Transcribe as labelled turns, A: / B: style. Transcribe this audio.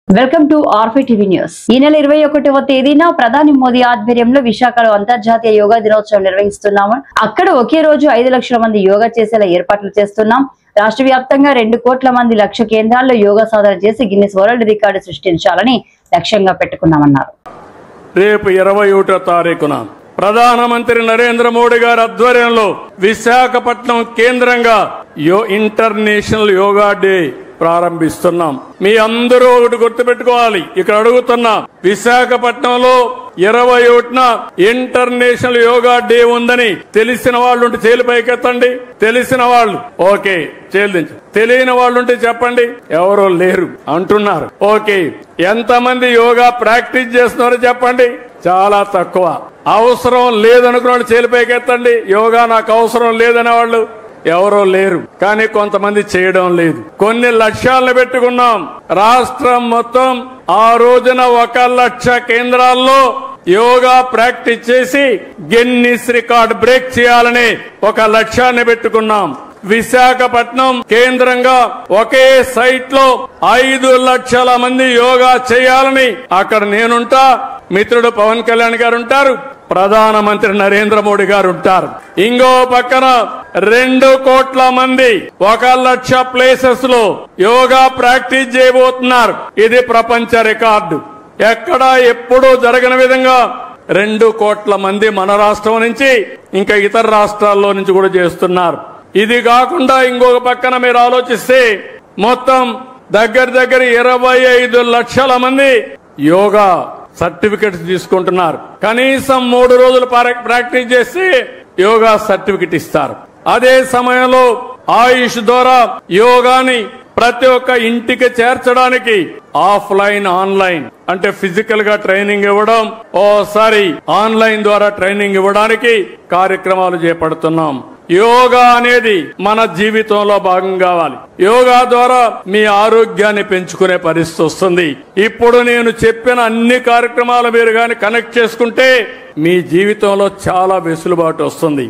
A: Welcome to ఆర్ఫీ TV news. ఈ నెల 21వ తేదీన ప్రధాని మోదీ ఆధ్వర్యంలో విశాఖలో అంతర్జాతీయ యోగా దినోత్సవం నిర్వహిస్తున్నాము. అక్కడ ఒకే రోజు 5 లక్షల మంది యోగా చేసేలా ఏర్పాట్లు చేస్తున్నాం. రాష్ట్ర వ్యాప్తంగా 2 కోట్ల మంది లక్ష్య కేంద్రాల్లో యోగా సాధన చేసి గిన్నిస్ వరల్డ్ రికార్డు సృష్టించాలని లక్ష్యంగా పెట్టుకున్నామన్నారు.
B: రేపు 21వ తారీఖున ప్రధానమంత్రి నరేంద్ర మోడీ గారి ఆధ్వర్యంలో విశాఖపట్నం కేంద్రంగా ఇంటర్నేషనల్ యోగా డే ప్రారంభిస్తున్నాం. మీ అందరూ ఒకటి గుర్తుపెట్టుకోవాలి. ఇక్కడ అడుగుతున్నా, విశాఖపట్నంలో 21న ఇంటర్నేషనల్ యోగా డే ఉందని తెలిసిన వాళ్ళుంటే చేలు పైకెత్తండి. తెలిసిన వాళ్ళు ఓకే చేల్దించు, తెలియని వాళ్ళుంటే చెప్పండి. ఎవరో లేరు అంటున్నారు. ఓకే, ఎంతమంది యోగా ప్రాక్టీస్ చేస్తున్నారో చెప్పండి. చాలా తక్కువ. అవసరం లేదనుకున్న వాళ్ళు చేలు పైకెత్తండి. యోగా నాకు అవసరం లేదనే వాళ్ళు ఎవరో లేరు. కానీ కొంతమంది చేయడం లేదు. కొన్ని లక్ష్యాలను పెట్టుకున్నాం. రాష్ట్రం మొత్తం ఆ రోజున 1 లక్ష కేంద్రాల్లో యోగా ప్రాక్టీస్ చేసి గిన్నిస్ రికార్డ్ బ్రేక్ చేయాలని ఒక లక్ష్యాన్ని పెట్టుకున్నాం. విశాఖపట్నం కేంద్రంగా ఒకే సైట్ లో 5 లక్షల మంది యోగా చేయాలని అక్కడ నేనుంటా, మిత్రుడు పవన్ కళ్యాణ్ గారు ఉంటారు, ప్రధానమంత్రి నరేంద్ర మోడీ గారు ఉంటారు. ఇంకో పక్కన 2 కోట్ల మంది 1 లక్ష ప్లేసెస్ లో యోగా ప్రాక్టీస్ చేయబోతున్నారు. ఇది ప్రపంచ రికార్డు. ఎక్కడా ఎప్పుడూ జరగని విధంగా 2 కోట్ల మంది మన రాష్ట్రం నుంచి ఇంకా ఇతర రాష్ట్రాల్లో నుంచి కూడా చేస్తున్నారు. ఇది కాకుండా ఇంకొక పక్కన మీరు ఆలోచిస్తే మొత్తం దగ్గర 25 లక్షల మంది యోగా సర్టిఫికెట్స్ తీసుకుంటున్నారు. కనీసం 3 రోజులు ప్రాక్టీస్ చేసి యోగా సర్టిఫికెట్ ఇస్తారు. అదే సమయంలో ఆయుష్ ద్వారా యోగాని ప్రతి ఒక్క ఇంటికి చేర్చడానికి ఆఫ్లైన్ ఆన్లైన్ అంటే ఫిజికల్ గా ట్రైనింగ్ ఇవ్వడం, ఓసారి ఆన్లైన్ ద్వారా ట్రైనింగ్ ఇవ్వడానికి కార్యక్రమాలు చేపడుతున్నాం. యోగా అనేది మన జీవితంలో భాగం కావాలి. యోగా ద్వారా మీ ఆరోగ్యాన్ని పెంచుకునే పరిస్థితి వస్తుంది. ఇప్పుడు నేను చెప్పిన అన్ని కార్యక్రమాలు మీరు గాని కనెక్ట్ చేసుకుంటే మీ జీవితంలో చాలా వెసులుబాటు వస్తుంది.